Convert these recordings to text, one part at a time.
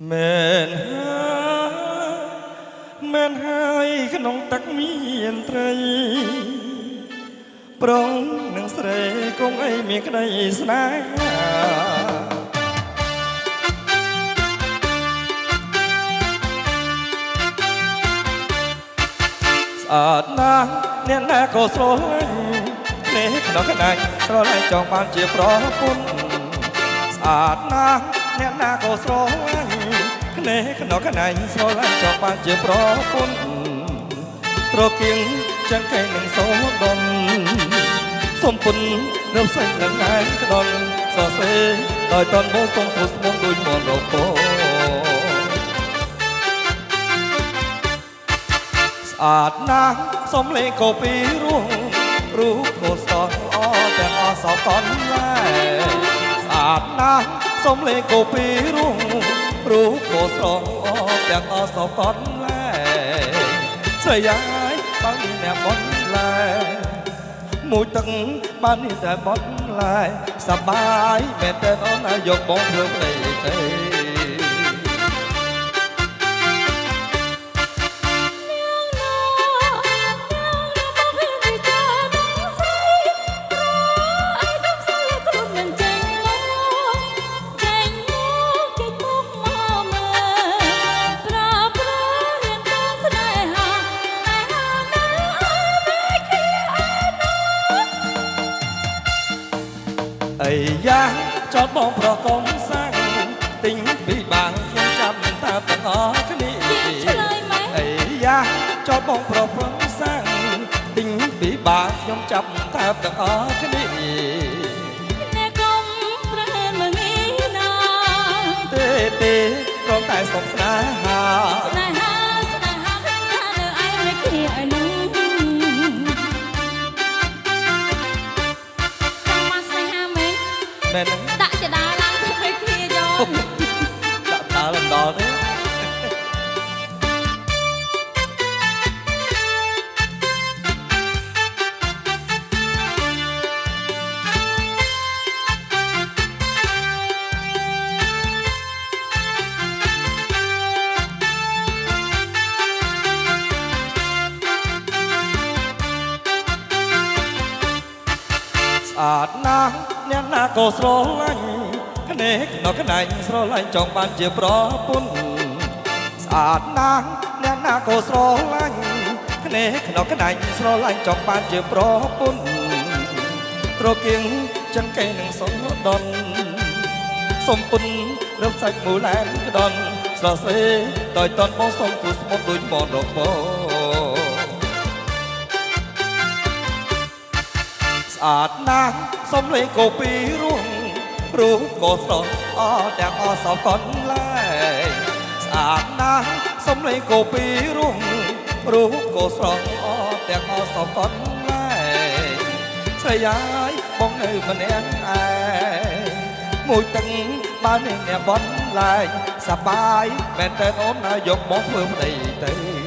មែនមែនហើយក្នុងទឹកមានត្រីប្រុងនឹងស្រីគង់អីមានក្តីស្នេហាស្អាតណាស់អ្នកណាក៏ស្រឡាញ់នេះក្នុងក្តីស្រឡាញ់ចង់បានជាប្រពន្ធស្អាតណាស់អ្នកណាក៏ស្រឡាញ់នេះក្នុងក្តីស្រឡាញ់ចង់បានជាប្រពន្ធត្រគៀងចឹងកែនឹងសូដុនសុំពុននៅផ្សេងនឹងឯងក្ដុនសរសេរដោយតនមកសុំទស្សមុនដូចមនរពោស្អាតណាស់សុំលេងកូពីរួងរូបកូនស្ទអទាំងអស់សោកនឡាស្អាតណាស់សុំលេងកូពីរួងរូបកូនស្ទទាំងអស់សោកនឡាស្រីយាយបានអ្នកបនឡាមួយទឹកបាននេះតែបត់ឡាយសបាយមែនតែអូនយកបងធ្វើផ្ទៃទេអីយ៉ាងចោតបងប្រកុំសាំងទិញពីបាំងខ្ញុំចាំតាទាំងអស់គ្នាអីយ៉ាងចោតបងប្រកុំសាំងទិញពីបាំងខ្ញុំចាំតាទាំងអស់គ្នាអ្នកកុំប្រហែលមកងាយណាទេគ្រាន់តែសុំស្នេហាស្នេហាខ្ញុំថានៅឯមិនគ្នាឲ្យនឹងមែនដាក់ចដាឡើងទៅឲ្យគ្នាយកដាក់តាឡើងដល់ទេស្អាតណាស់អ្នកណាក៏ស្រឡាញ់គ្នាក្នុងក្តីស្រឡាញ់ចង់បានជាប្រពន្ធស្អាតណាស់អ្នកណាក៏ស្រឡាញ់គ្នាក្នុងក្តីស្រឡាញ់ចង់បានជាប្រពន្ធត្រគៀងចឹងកែនឹងសុំដុនសុំពុនរឹបសាច់មូលែនក្ដុនស្រសេដោយតនបងសុំគូស្មុតដូចមនរពោស្អាតណាស់សុំលេងកូពីរួងរូបក៏ស្រស់ទាំងអស់សោកនឡាយស្អាតណាស់សុំលេងកូពីរួងរូបក៏ស្រស់ទាំងអស់សោកនឡាយស្រីយាយបងនៅម្នាក់ឯងមួយទឹកបានអ្នកបន់ឡាយសបាយមែនតែអូនយកបងធ្វើប្តីទៅ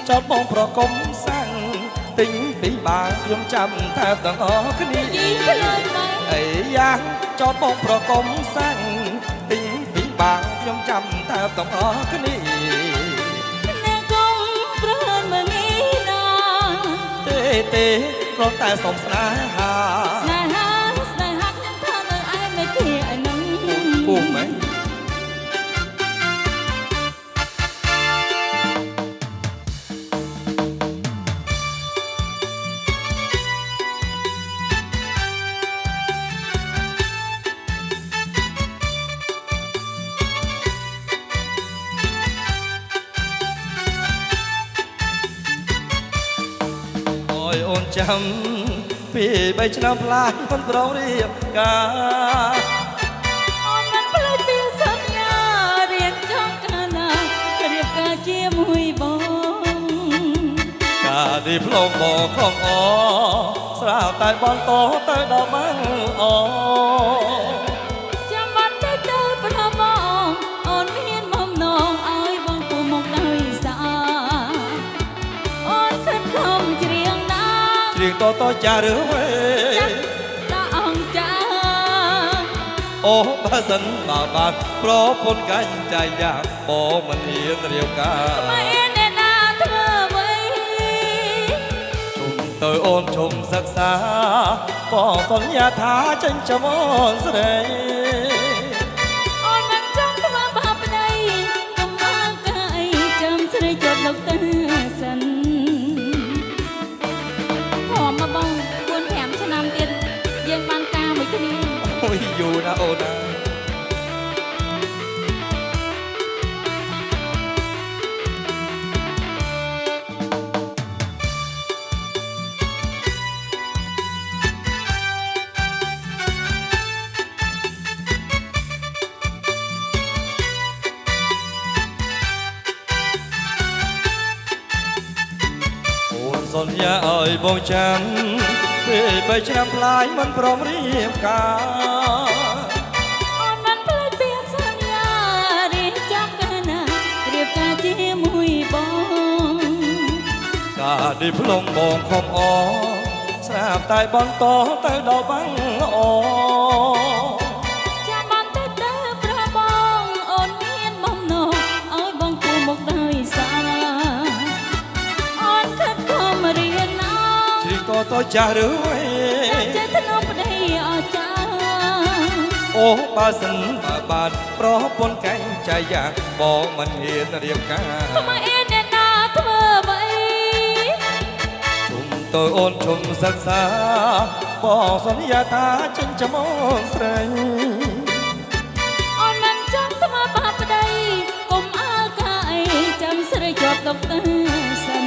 ចោតបងប្រកុំសាំងទិញពីបាំងខ្ញុំចាំតែទាំងអស់គ្នាអីយ៉ាងចោតបងប្រកុំសាំងទិញពីបាំងខ្ញុំចាំតែទាំងអស់គ្នាអ្នកកុំប្រហែលមកងាយណាទេគ្រាន់តែសុំស្នេហាខ្ញុំថានៅឯមិនគ្នាឲ្យនឹងពុំមែនអូនចាំពី3ឆ្នាំផ្លាស់មិនប្រងរៀបការអូនមិនភ្លេចពីសន្យារៀនចង់កាលណារៀបការជាមួយបង đi plong bò không ó sao tại bọn tố tới đó mang ó ចាំបាត់ទៅទៅប្របងអូនមានបំណងឲ្យបងពូមកដោយសាអូនខិតខំច្រៀងណា chuyện to to cha đứa quê តាអង្គចា ô ba dân bà bạn pro phun cánh chạy giặc bò mình hiền điều ca មកអៀនអ្នកណាធ្វើអ្វី chung tôi ôn chung sắc xa bỏ son nhà thá tranh cho món sợi អូនមិនចង់ធ្វើបាបប្តីកុំអើកាយចាំស្រីជាប់លោកទៅសិនហមមកបង4-5ឆ្នាំទៀតយើងបានការមួយគ្នា ôi dù na ô na សន្យាអើយបងចាំពេលបីឆ្នាំផ្លាយមិនព្រមរៀបការ អូនមិនភ្លេចពីសន្យារៀបចំកាលណារៀបការជាមួយបង ការឌីប្លុងបងខំអស្រាប់តែបងតទៅដល់បាំងល្អ ចាំបានទៅទៅប្របងអូនមានបំណងឲ្យបងគូមកដោយសារអូនខិតខំរៀនណា ជីក៏តចាស់ឬវេ ចេះធ្នប់ប្តីអស្ចារ្យ អូបើសិនបើបានប្រពន្ធកាញ់ចៃយ៉ាបងមិនហ៊ានរៀបការ កុំឲ្យអៀនអ្នកណាធ្វើអ្វី ជុំtôi ôn chùm sắc xa bỏ xuân ya ta chân chấm ôn srei អូនមិនចង់ធ្វើបាបប្តីកុំអើកាយចាំស្រីជាប់លោកទៅសិន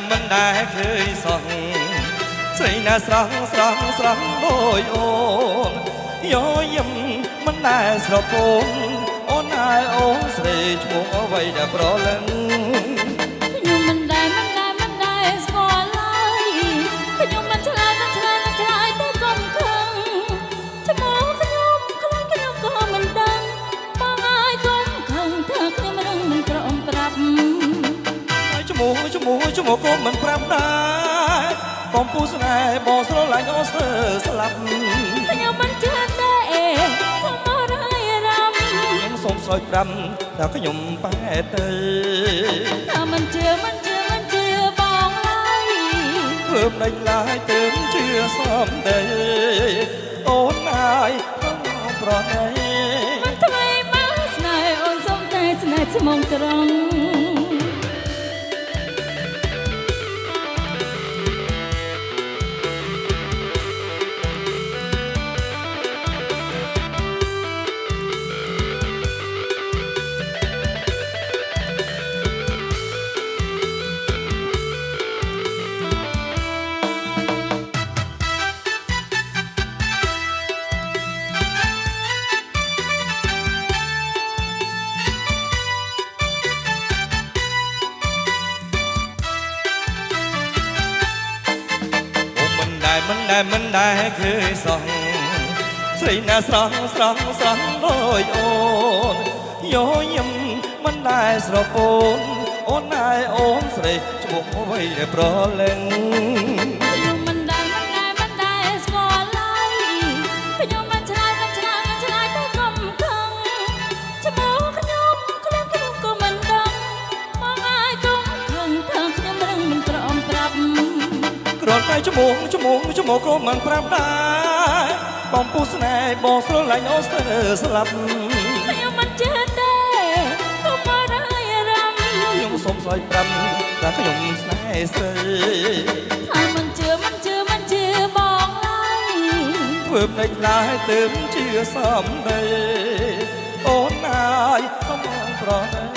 mình đài khơi sòng xây na srong đôi ôn yo yếm mình đài srong ôn ai ôn xây chuông vậy đã pro lên ខ្ញុំមិនដែរស្គាល់ឡើយខ្ញុំមិនឆ្លើយទៅកុំខឹងឈ្មោះខ្ញុំក៏មិនដឹងបងហើយកុំខឹងថាខ្ញុំរឹងមិនក្រំប្រាប់ chú mùa cô mình pram đai con pu sài bò sôi lại nó sơ slap ខ្ញុំមិនជឿទេខ្ញុំអរហើយរំ nhưng sông soi pram đã có nhom bé tê ថាមិនជឿបងឡើយ thơm đánh lại tướng chưa xóm đây ôn ai không pro đây មិនថ្មីមកស្នេហ៍អូនសុំតែស្នេហ៍ស្មងត្រង់ mình đài khơi sòng xây na srong đôi ôn yo yếm mình đài srong ôn ai ôn xây chuông vậy để pro lên ខ្ញុំមិនដែរស្គាល់ឡើយខ្ញុំមិនឆ្លើយទៅកុំខឹងឈ្មោះខ្ញុំក៏មិនដឹងបងហើយកុំខឹងថាខ្ញុំរឹងមិនក្រំប្រាប់ គ្រាន់តែច្មោះក៏មិនប្រាប់ដែរបងពុស្នេហ៍បងស្រឡាញ់អូនស្ទើរស្លាប់ ខ្ញុំមិនជឿទេកុំអរហើយរំ ខ្ញុំសុំស្អុយប្រាំតែខ្ញុំស្នេហ៍ស្រី ថាមិនជឿបងឡើយ ធ្វើផ្លេចឡាយទើបជាសំដីអូនអាយkhôngប្រណី